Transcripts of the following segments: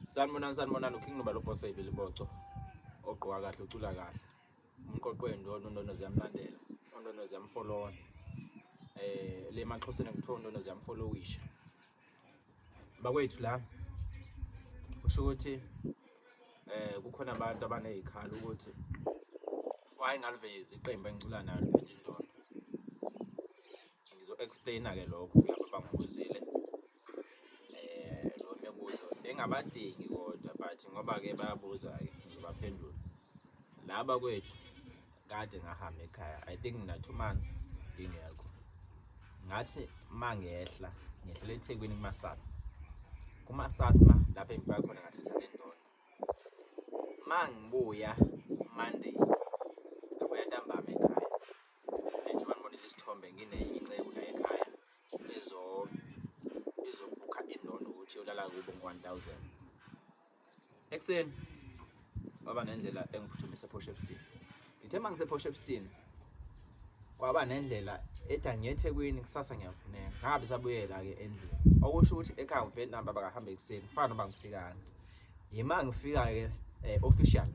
Sanibonani uKing Nuba lo boss ayibili boco ogqoka kahle ucula kahle umqoqo wendondo ziyamlandela ondondo ziyamfollowa le maxhoseni ngithiwa ondondo ziyamfollowisha bakwethu la kusho ukuthi kukhona abantu abanezikhala ukuthi why ngalivezi iqembu engicula nalo phethe indondo ngizo explainer ke lokho lapha bangibuzile lo mibuzo engabadingi kodwa but ngoba ke bayabuza ke ngizobaphendula laba kwethu kade ngahamba ekhaya I think na 2 months ngingekho ngathi mangehla ngehlela eThekwini kumasatma lapha engifika khona ngathatha ngendondo mangibuya Monday ngabuya ntambama ekhaya nje banibonile isithombe ngineyicebo la ekhaya izobukha indondo ukuthi yolala kubo ngo-1000 ekseni kwaba nendlela engiphuthumise ePortshepstone ngithe mangisePortshepstone kwaba nendlela ethi ngiyeThekwini kusasa ngiyafuneka ngabe sabuyela ke endlini okusho ukuthi ekhaya ngivele namba bakahamba ekseni kufana noba ngifikanga yima ngifika ke official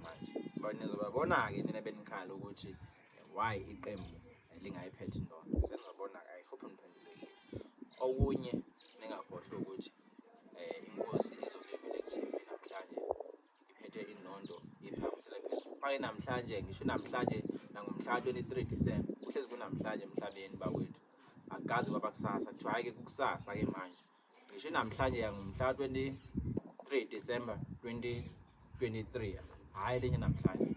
manje babona ke nina benikhala ukuthi why iqembu lingayiphethe indondo senizobona I hope niphendulekile okunye ningakhohlwa ukuthi inkosi izolivela eThekwini namhlanje iphethe indondo iphakamisela phezulu manje namhlanje ngisho namhlanje nangomhla 23 December uhlezi kunamhlanje emhlabeni bakwethu akazi kwaba kusasa kuthiwa hayi ke kukusasa ke manje ngisho namhlanje yangomhla 23 December 2023 hayi lenye namhlanje